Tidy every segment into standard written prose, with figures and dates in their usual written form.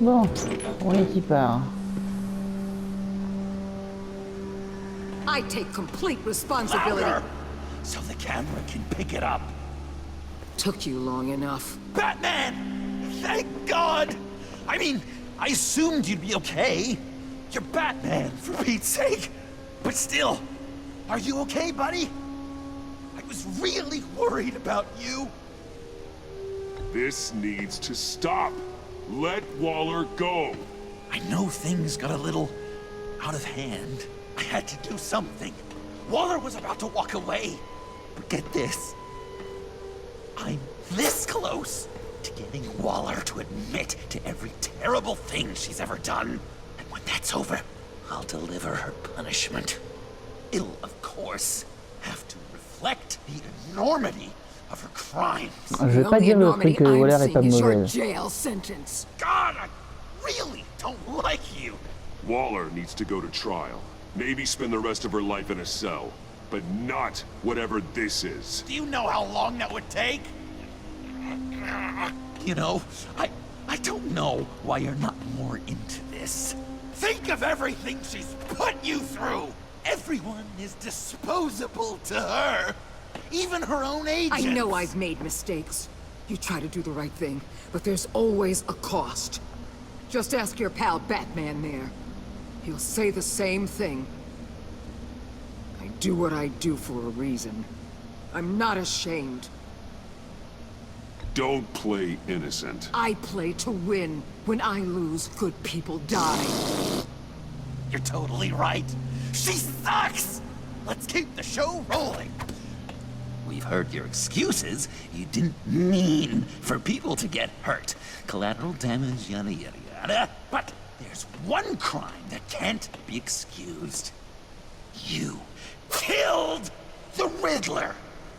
Bon, on est qui part. I take complete responsibility. Louder, so the camera can pick it up. Took you long enough. Batman! Thank God! I mean, I assumed you'd be okay. You're Batman, for Pete's sake. But still, are you okay, buddy? I was really worried about you. This needs to stop. Let Waller go. I know things got a little out of hand. I had to do something. Waller was about to walk away. But get this. I'm this close to getting Waller to admit to every terrible thing she's ever done. And when that's over, I'll deliver her punishment. It'll, of course, have to reflect the enormity of her crimes. Je vais pas dire le truc que Waller est pas mauvaise. Jail sentence. God, I really don't like you. Waller needs to go to trial. Maybe spend the rest of her life in a cell. But not whatever this is. Do you know how long that would take? You know, I don't know why you're not more into this. Think of everything she's put you through! Everyone is disposable to her. Even her own agents. I know I've made mistakes. You try to do the right thing, but there's always a cost. Just ask your pal Batman there. He'll say the same thing. I do what I do for a reason. I'm not ashamed. Don't play innocent. I play to win. When I lose, good people die. You're totally right. She sucks! Let's keep the show rolling. We've heard your excuses. You didn't mean for people to get hurt. Collateral damage, yada yada yada. But there's one crime that can't be excused. You killed the Riddler!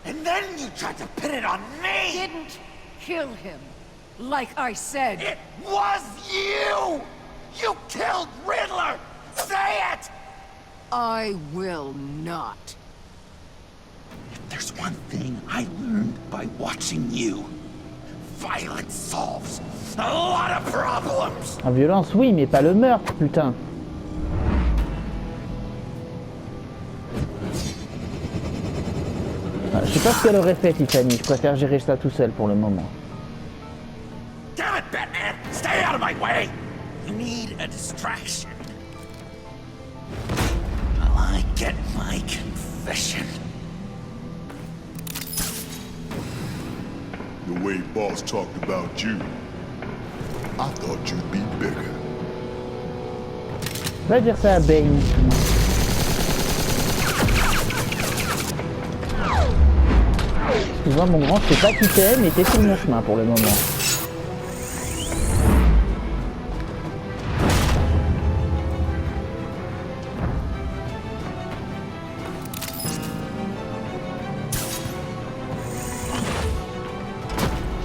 And then you tried to pin it on me! Didn't kill him. Like I said. It was you! You killed Riddler! Say it! I will not. If there's one thing I learned by watching you, violence solves a lot of problems! La violence, oui, mais pas le meurtre, putain. Je sais pas ce qu'elle aurait fait, Tiffany. Je préfère gérer ça tout seul pour le moment. Damn it, Batman! Stay out of my way! You need a distraction. While I get my confession. The way Boss talked about you, I thought you'd be bigger. Va dire ça à Bane. Excuse-moi mon grand, je sais pas qui t'es, mais t'es sur mon chemin pour le moment.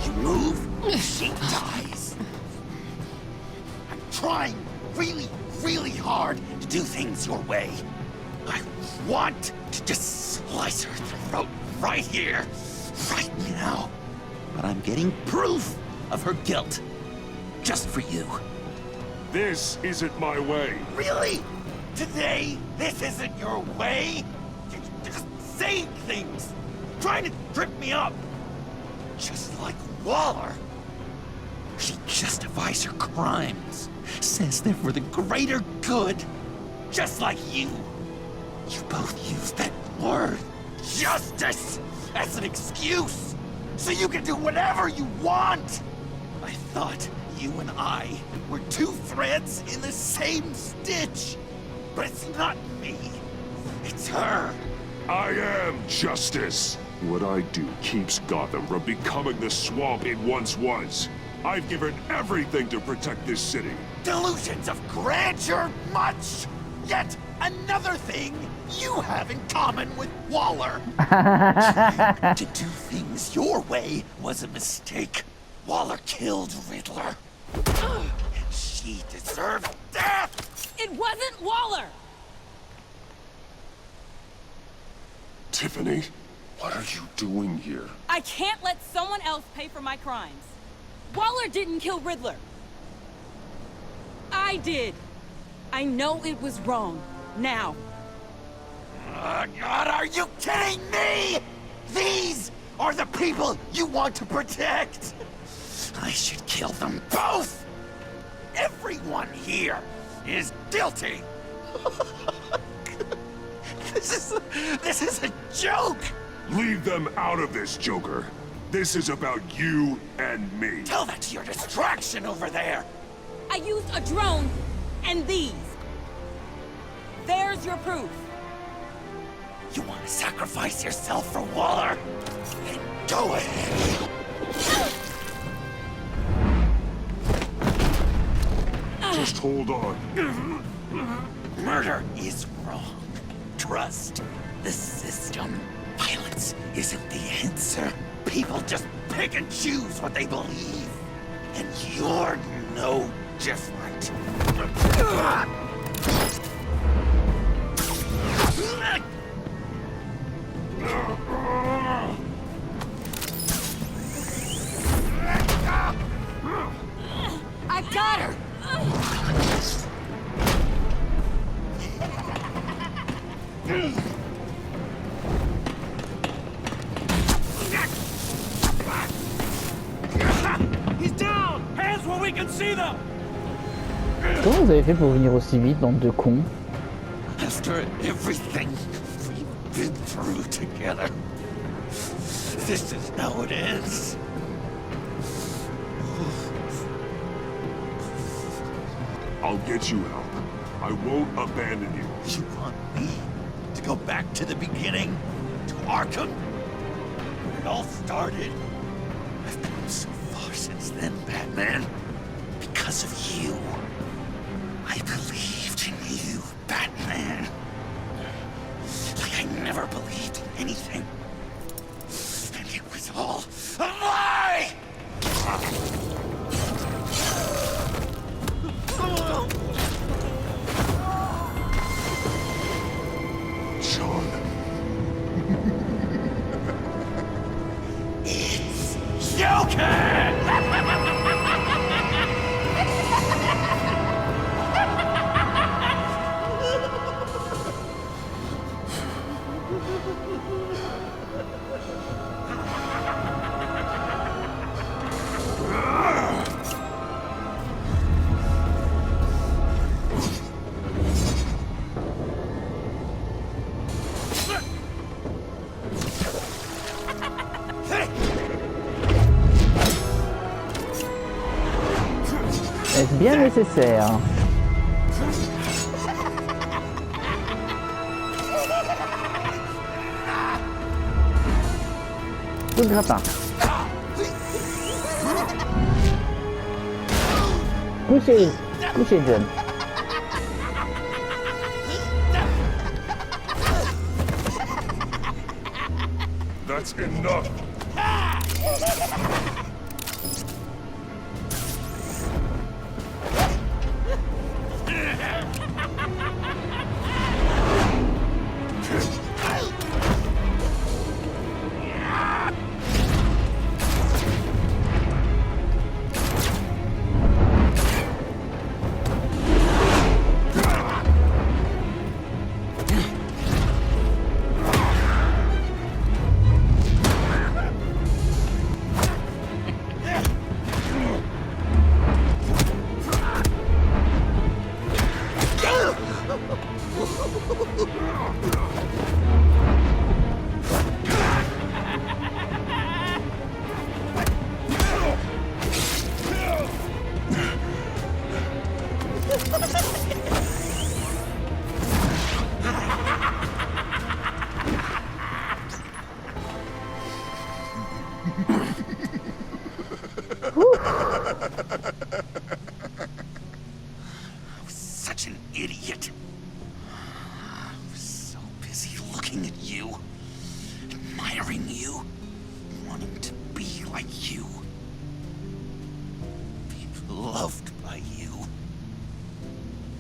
You move, she dies. I'm trying really, really hard to do things your way. I want to just slice her throat right here. Right now. But I'm getting proof of her guilt. Just for you. This isn't my way. Really? Today, this isn't your way? You're just saying things. Trying to trip me up. Just like Waller. She justifies her crimes. Says they're for the greater good. Just like you. You both use that word, justice, as an excuse, so you can do whatever you want! I thought you and I were two threads in the same stitch, but it's not me, it's her. I am justice. What I do keeps Gotham from becoming the swamp it once was. I've given everything to protect this city. Delusions of grandeur much? Yet another thing you have in common with Waller. To do things your way was a mistake. Waller killed Riddler. And she deserved death! It wasn't Waller! Tiffany, what are you doing here? I can't let someone else pay for my crimes. Waller didn't kill Riddler. I did. I know it was wrong. Now. God, are you kidding me? These are the people you want to protect. I should kill them both. Everyone here is guilty. This is a joke. Leave them out of this, Joker. This is about you and me. Tell that to your distraction over there. I used a drone and these. There's your proof. You want to sacrifice yourself for Waller? Then go ahead. Just hold on. Murder is wrong. Trust the system. Violence isn't the answer. People just pick and choose what they believe. And you're no different. I got her! He's down! Hands where we can see them! Comment vous avez fait pour venir aussi vite, bande de cons? After everything we've been through together, this is how it ends. I'll get you help. I won't abandon you. You want me to go back to the beginning? To Arkham? Where it all started? I've come so far since then, Batman. Because of you. I believed in you, Batman. Like I never believed in anything. And it was all a lie! Sean. It's Joker! Est-ce bien nécessaire? Coup de grappin. Couchez, couchez John. That's enough. I was such an idiot. I was so busy looking at you, admiring you, wanting to be like you, be loved by you.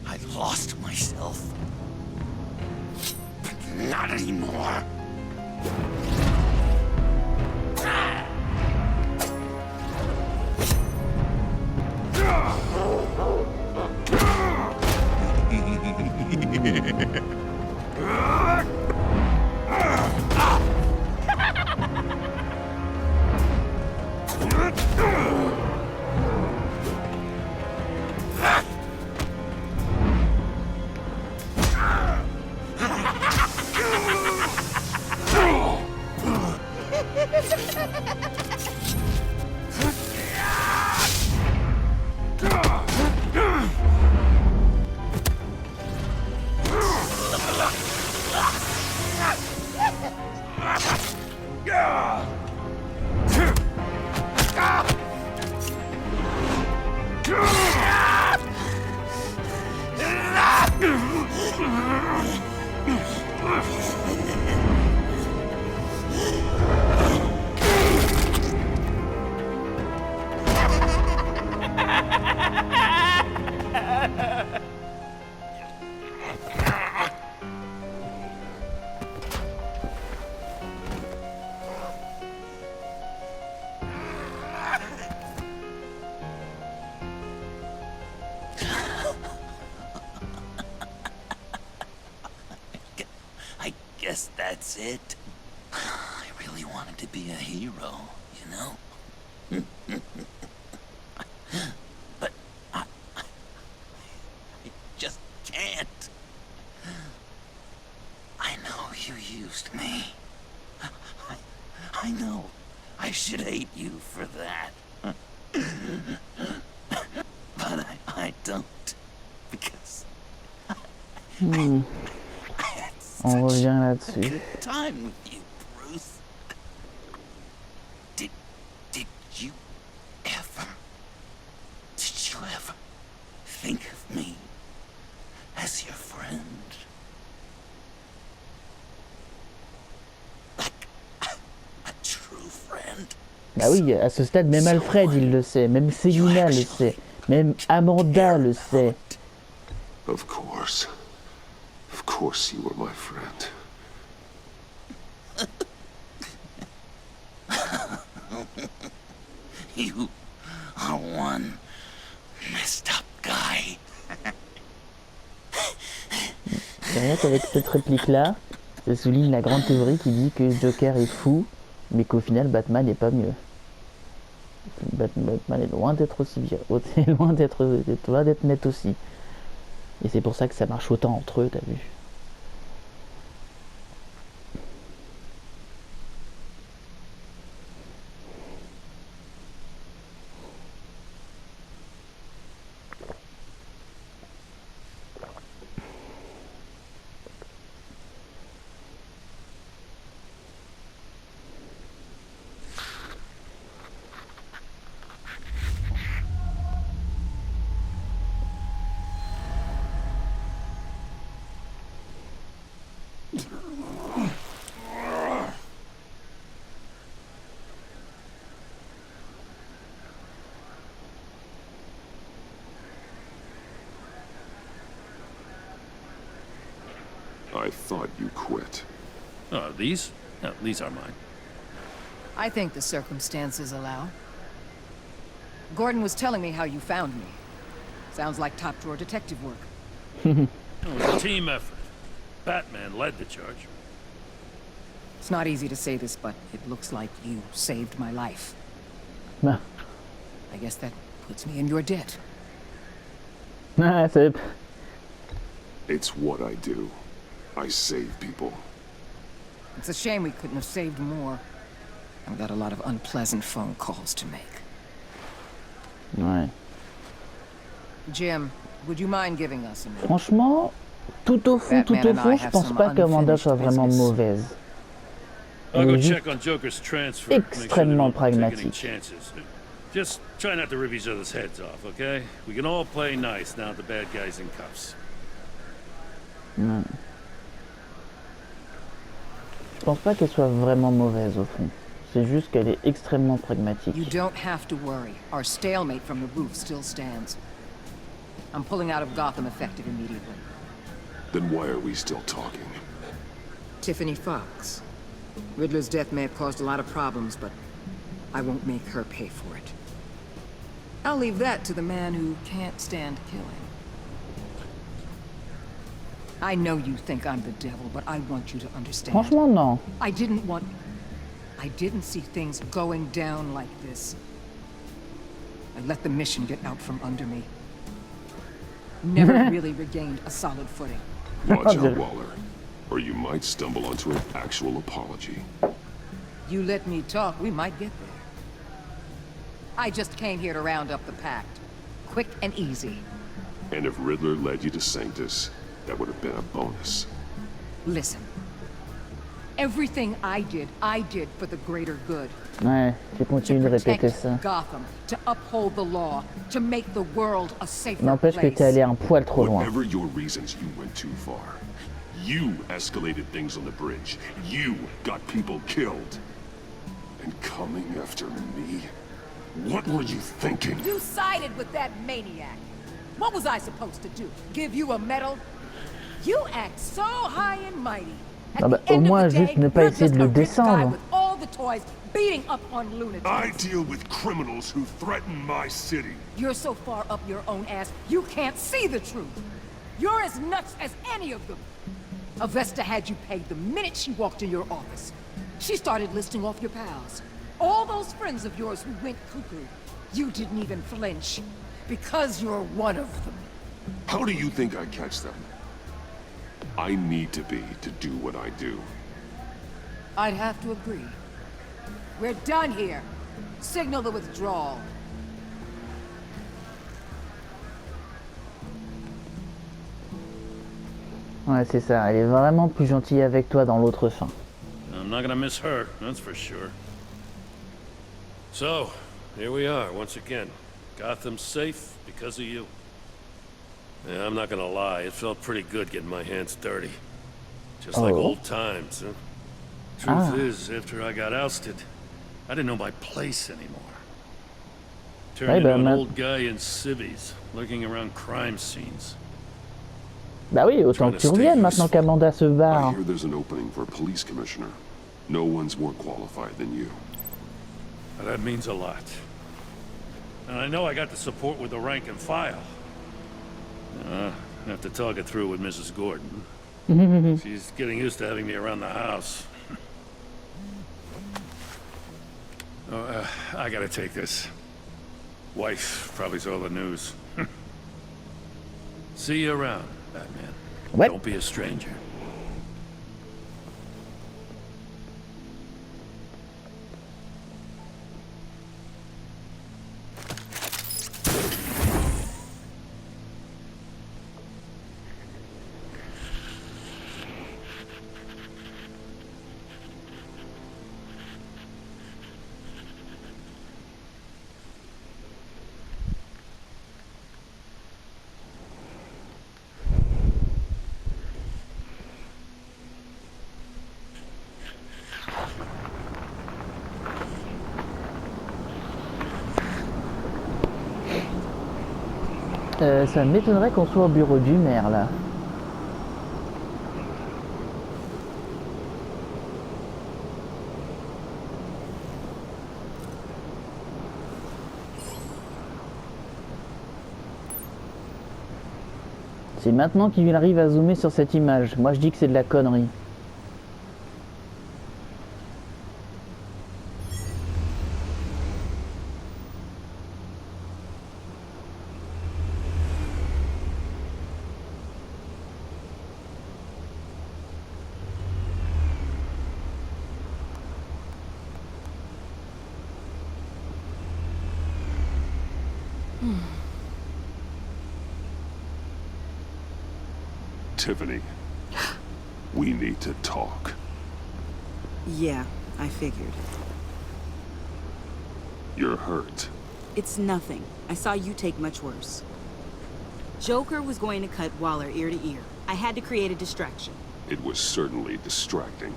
I lost myself. But not anymore. I guess that's it. I really wanted to be a hero, you know? But I just can't. I know you used me. I know I should hate you for that. But I don't. Because On revient là-dessus. good time with you, Bruce. Did you ever think of me as your friend? Like a true friend? Bah oui, à ce stade, même Alfred il le sait, même Selina le sait, même Amanda le sait. Of course you were my friend. You are one messed up guy. C'est rien qu'avec cette réplique-là, ça souligne la grande théorie qui dit que Joker est fou, mais qu'au final Batman n'est pas mieux. Batman est loin d'être aussi bien, loin d'être net aussi. Et c'est pour ça que ça marche autant entre eux, t'as vu. I thought you quit. Oh, these? No, these are mine. I think the circumstances allow. Gordon was telling me how you found me. Sounds like top-drawer detective work. It was a team effort. Batman led the charge. It's not easy to say this, but it looks like you saved my life. Ah, I guess that puts me in your debt. c'est... It's what I do. I save people. It's a shame we couldn't have saved more. I've got a lot of unpleasant phone calls to make. Ouais. Jim, would you mind giving us a minute? Franchement, tout au fond, je pense pas qu'Amanda soit vraiment mauvaise. I'll Elle go est juste check on Joker's transfer. Make sure extrêmement they don't take any pragmatique. chances. Just try not to rip each other's heads off, okay? We can all play nice now that the bad guy's in cuffs. Ouais. Je pense pas qu'elle soit vraiment mauvaise au fond. C'est juste qu'elle est extrêmement pragmatique. You don't have to worry. Our stalemate from the roof still stands. I'm pulling out of Gotham effective immediately. Then why are we still talking? Tiffany Fox. Riddler's death may have caused a lot of problems, but I won't make her pay for it. I'll leave that to the man who can't stand killing. I know you think I'm the devil, but I want you to understand. Franchement, non. I didn't see things going down like this. I let the mission get out from under me. Never really regained a solid footing. Watch out, Waller, or you might stumble onto an actual apology. You let me talk, we might get there. I just came here to round up the pact. Quick and easy. And if Riddler led you to Sanctus, that would have been a bonus. Listen. Everything I did for the greater good. Ouais, tu continues de répéter ça. Gotham, to uphold the law, to make the world a safer N'empêche que place. t'es allé un poil trop loin. Whatever your reasons, you went too far. You escalated things on the bridge. You got people killed. And coming after me? What were you thinking? You sided with that maniac. What was I supposed to do? Give you a medal? You act so high and mighty. At Ah bah, the au end of moins the day, juste ne pas you're essayer just de a le rich guy descendre. with all the toys beating up on lunatics. I deal with criminals who threaten my city. You're so far up your own ass, you can't see the truth. You're as nuts as any of them. Avesta had you pegged the minute she walked in your office. She started listing off your pals. All those friends of yours who went cuckoo. You didn't even flinch. Because you're one of them. How do you think I catch them? I need to be to do what I do. I'd have to agree. We're done here. Signal the withdrawal. Ouais, c'est ça. Elle est vraiment plus gentille avec toi dans l'autre fin. I'm not gonna miss her, that's for sure. So, here we are once again. Gotham's safe because of you. Yeah, I'm not gonna lie, it felt pretty good getting my hands dirty. Just like Oh. old times, huh? Truth is, after I got ousted, I didn't know my place anymore. Turned Ouais, into bah, an ma- old guy in civvies, lurking around crime scenes. Bah oui, autant que tu reviennes maintenant qu'Amanda se I barre. hear there's an opening for a police commissioner. No one's more qualified than you. That means a lot. And I know I got the support with the rank and file. I have to talk it through with Mrs. Gordon. She's getting used to having me around the house. I gotta take this. Wife probably saw the news. See you around, Batman. Ouais. Don't be a stranger. Ça m'étonnerait qu'on soit au bureau du maire là. C'est maintenant qu'il arrive à zoomer sur cette image. Moi je dis que c'est de la connerie. Tiffany, we need to talk. Yeah, I figured. You're hurt. It's nothing. I saw you take much worse. Joker was going to cut Waller ear to ear. I had to create a distraction. It was certainly distracting.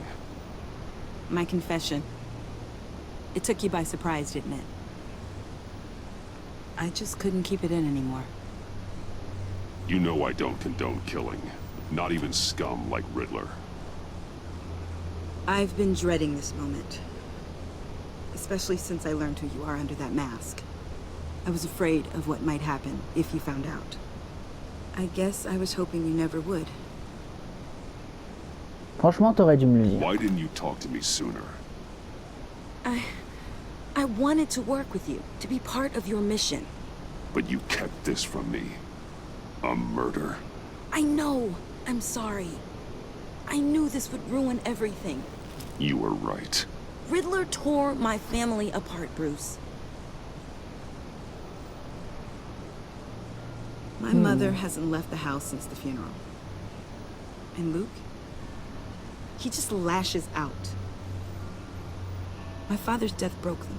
My confession. It took you by surprise, didn't it? I just couldn't keep it in anymore. You know I don't condone killing. Not even scum like Riddler. I've been dreading this moment. Especially since I learned who you are under that mask. I was afraid of what might happen if you found out. I guess I was hoping you never would. Franchement, t'aurais dû me le dire. Why didn't you talk to me sooner? I wanted to work with you, to be part of your mission. But you kept this from me. A murder. I know. I'm sorry. I knew this would ruin everything. You were right. Riddler tore my family apart, Bruce. My mother hasn't left the house since the funeral. And Luke? He just lashes out. My father's death broke them.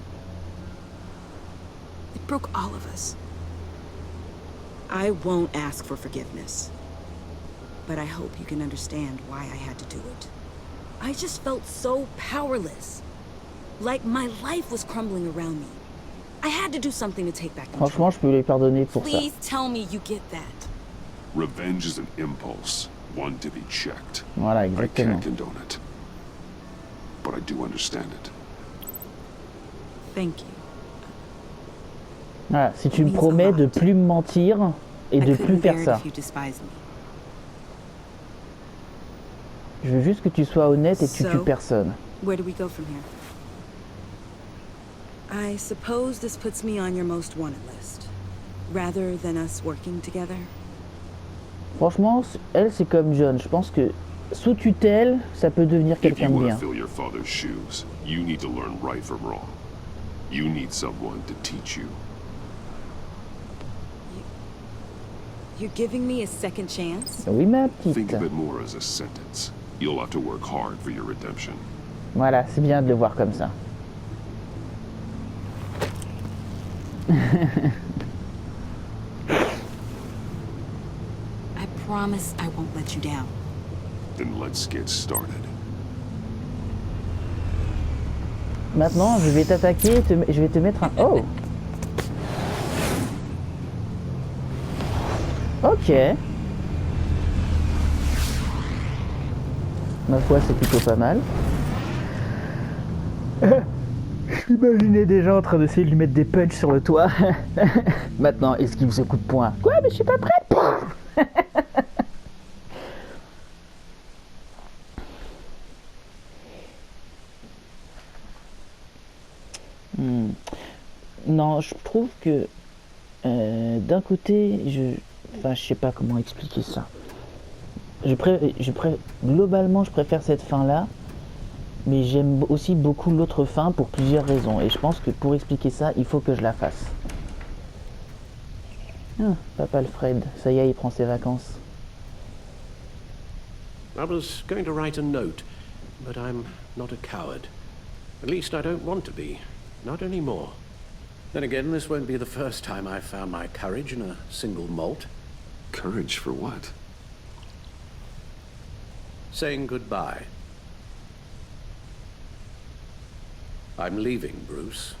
It broke all of us. I won't ask for forgiveness. But I hope you can understand why I had to do it. I just felt so powerless. Like my life was crumbling around me. I had to do something to take back control. Franchement, je peux lui pardonner pour ça. Please tell me you get that. Revenge is an impulse, one to be checked. Voilà, I exactement. can't condone it. But I do understand it. Thank you. Voilà, si tu me promets de plus me mentir et de I plus couldn't faire bear it ça. if you despise me. Je veux juste que tu sois honnête et que tu So, tues personne. Where do we go from here? I suppose this puts me on your most wanted list. Rather than us working together. Franchement, elle, c'est comme John. Je pense que sous tutelle, ça peut devenir If quelqu'un you de want bien. to fill your father's shoes, you need to learn right from wrong. You need someone to teach you. You're giving me a second chance? Oui, ma Think petite. of it more as a sentence. You'll have to work hard for your redemption. Voilà, c'est bien de le voir comme ça. I promise I won't let you down. Then let's get started. Maintenant, je vais t'attaquer et je vais te mettre un... Oh! Ok. Ma foi, c'est plutôt pas mal. Je m'imaginais déjà en train d'essayer de lui mettre des punchs sur le toit. Maintenant, esquive ce coup de poing. Quoi? Mais je suis pas prête! Non, je trouve que d'un côté, enfin, je sais pas comment expliquer ça. Globalement, je préfère cette fin-là, mais j'aime aussi beaucoup l'autre fin pour plusieurs raisons. Et je pense que pour expliquer ça, il faut que je la fasse. Ah, Papa Alfred, ça y est, il prend ses vacances. I was going to write a note, but I'm not a coward. At least I don't want to be. Not anymore. Then again, this won't be the first time I've found my courage in a single malt. Courage for what? Saying goodbye. I'm leaving, Bruce.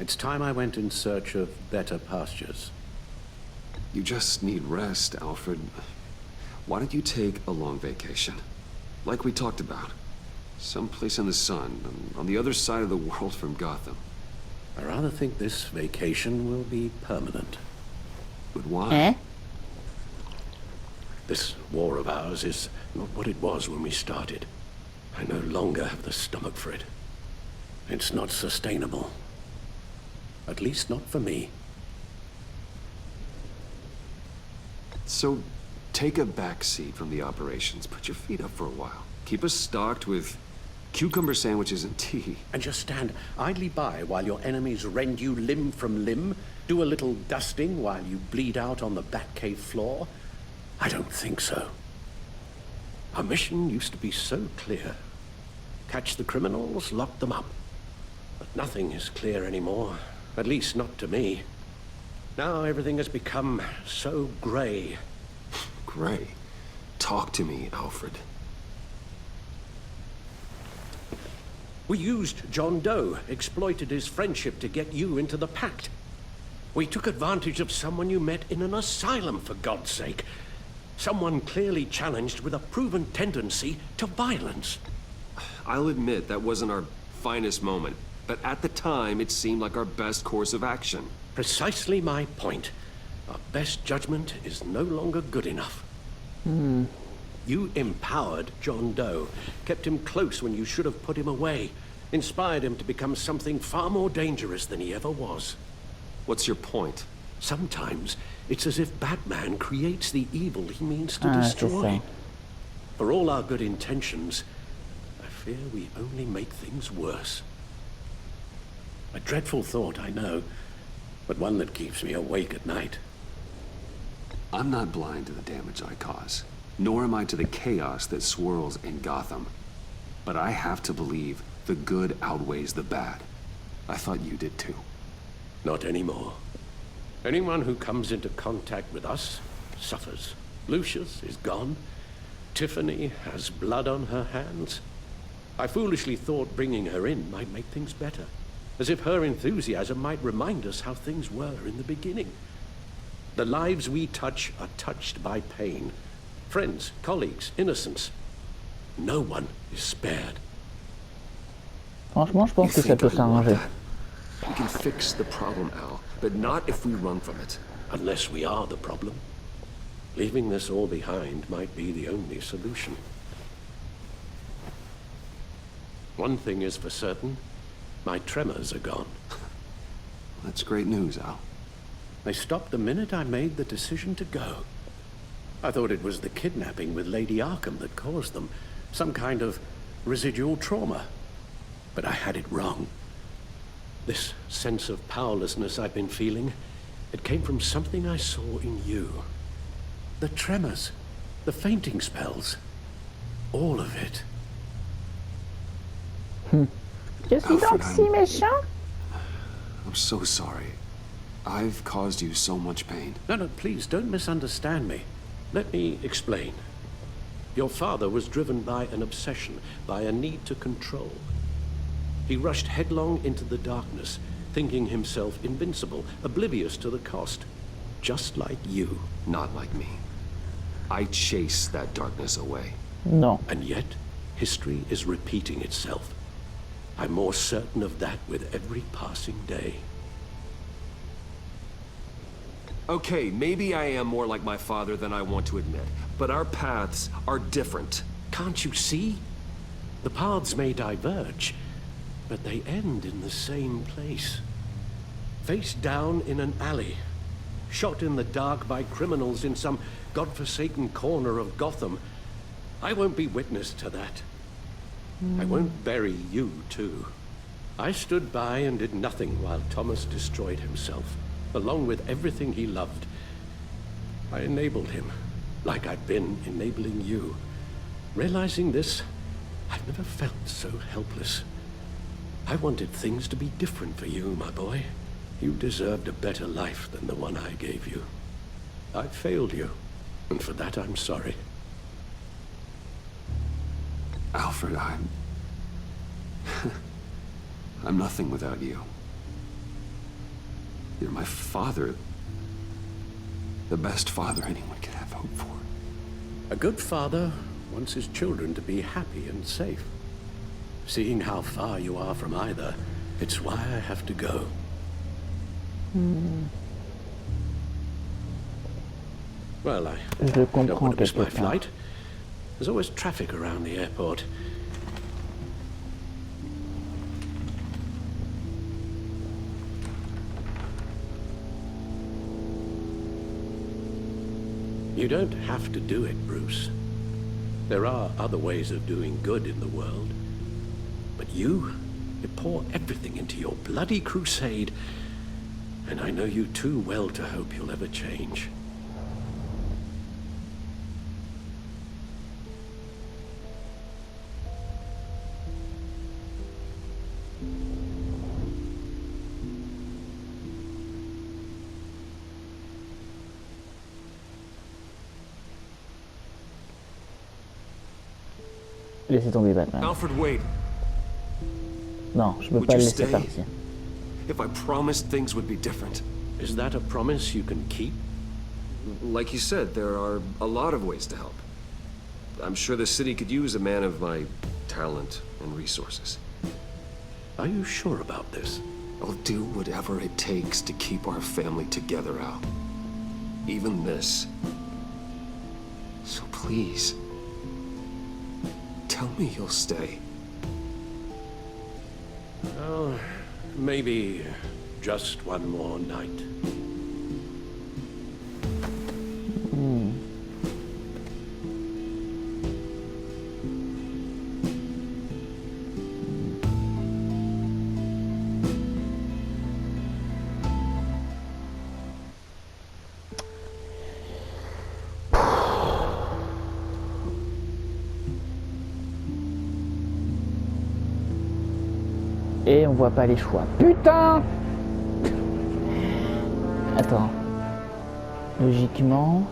It's time I went in search of better pastures. You just need rest, Alfred. Why don't you take a long vacation? Like we talked about. Someplace in the sun, on the other side of the world from Gotham. I rather think this vacation will be permanent. But why? Eh? This war of ours is not what it was when we started. I no longer have the stomach for it. It's not sustainable. At least not for me. So, take a back seat from the operations. Put your feet up for a while. Keep us stocked with cucumber sandwiches and tea. And just stand idly by while your enemies rend you limb from limb? Do a little dusting while you bleed out on the Batcave floor? I don't think so. Our mission used to be so clear. Catch the criminals, lock them up. But nothing is clear anymore. At least not to me. Now everything has become so grey. Gray, talk to me, Alfred. We used John Doe, exploited his friendship to get you into the pact. We took advantage of someone you met in an asylum, for God's sake. Someone clearly challenged with a proven tendency to violence. I'll admit that wasn't our finest moment, but at the time it seemed like our best course of action. Precisely my point. Our best judgment is no longer good enough. You empowered John Doe, kept him close when you should have put him away, inspired him to become something far more dangerous than he ever was. What's your point? Sometimes it's as if Batman creates the evil he means to destroy. For all our good intentions, I fear we only make things worse. A dreadful thought, I know, but one that keeps me awake at night. I'm not blind to the damage I cause, nor am I to the chaos that swirls in Gotham. But I have to believe the good outweighs the bad. I thought you did too. Not anymore. Anyone who comes into contact with us suffers. Lucius is gone. Tiffany has blood on her hands. I foolishly thought bringing her in might make things better, as if her enthusiasm might remind us how things were in the beginning. The lives we touch are touched by pain. Friends, colleagues, innocents. No one is spared. Franchement, je pense que ça peut s'arranger. We can fix the problem, Al, but not if we run from it. Unless we are the problem. Leaving this all behind might be the only solution. One thing is for certain, my tremors are gone. That's great news, Al. They stopped the minute I made the decision to go. I thought it was the kidnapping with Lady Arkham that caused them, some kind of residual trauma. But I had it wrong. This sense of powerlessness I've been feeling, it came from something I saw in you. The tremors, the fainting spells, all of it. Je suis donc si méchant? I'm so sorry. I've caused you so much pain. No, please don't misunderstand me. Let me explain. Your father was driven by an obsession, by a need to control. He rushed headlong into the darkness, thinking himself invincible, oblivious to the cost. Just like you. Not like me. I chase that darkness away. No. And yet, history is repeating itself. I'm more certain of that with every passing day. Okay, maybe I am more like my father than I want to admit, but our paths are different. Can't you see? The paths may diverge, but they end in the same place. Face down in an alley, shot in the dark by criminals in some godforsaken corner of Gotham. I won't be witness to that. I won't bury you, too. I stood by and did nothing while Thomas destroyed himself, along with everything he loved. I enabled him, like I've been enabling you. Realizing this, I've never felt so helpless. I wanted things to be different for you, my boy. You deserved a better life than the one I gave you. I failed you, and for that I'm sorry. Alfred, I'm nothing without you. You're my father. The best father anyone could have hoped for. A good father wants his children to be happy and safe. Seeing how far you are from either, it's why I have to go. Well, I don't want to miss my flight. There's always traffic around the airport. You don't have to do it, Bruce. There are other ways of doing good in the world. But you pour everything into your bloody crusade, and I know you too well to hope you'll ever change. Laissez tomber Batman. Alfred, wait. Non, je peux pas le laisser partir. If I promised things would be different. Is that a promise you can keep? Like you said, there are a lot of ways to help. I'm sure the city could use a man of my talent and resources. Are you sure about this? I'll do whatever it takes to keep our family together, Al. Even this. So please, Tell me you'll stay. Well, maybe just one more night. Et on voit pas les choix. Putain! Attends. Logiquement...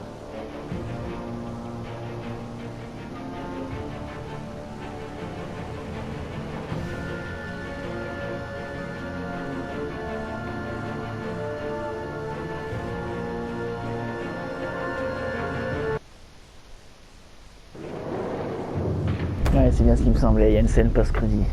Ouais, c'est bien ce qui me semblait, il y a une scène post-crédit.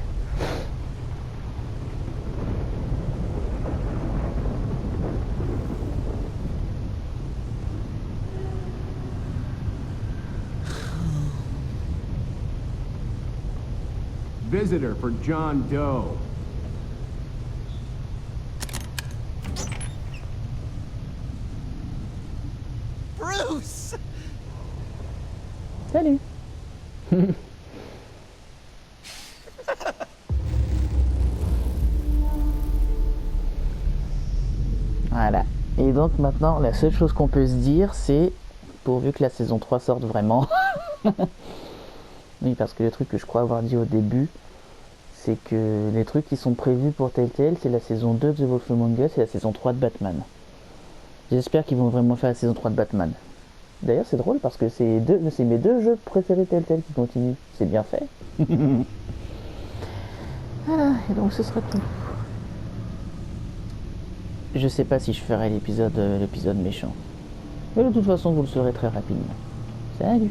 Visitor for John Doe. Bruce! Salut. Voilà. Et donc maintenant, la seule chose qu'on peut se dire, c'est, pourvu que la saison 3 sorte vraiment... Oui, parce que le truc que je crois avoir dit au début, c'est que les trucs qui sont prévus pour Telltale, c'est la saison 2 de The Wolf Among Us et la saison 3 de Batman. J'espère qu'ils vont vraiment faire la saison 3 de Batman. D'ailleurs, c'est drôle parce que c'est mes deux jeux préférés Telltale qui continuent. C'est bien fait. Voilà, et donc ce sera tout. Je sais pas si je ferai l'épisode méchant. Mais de toute façon, vous le saurez très rapidement. Salut!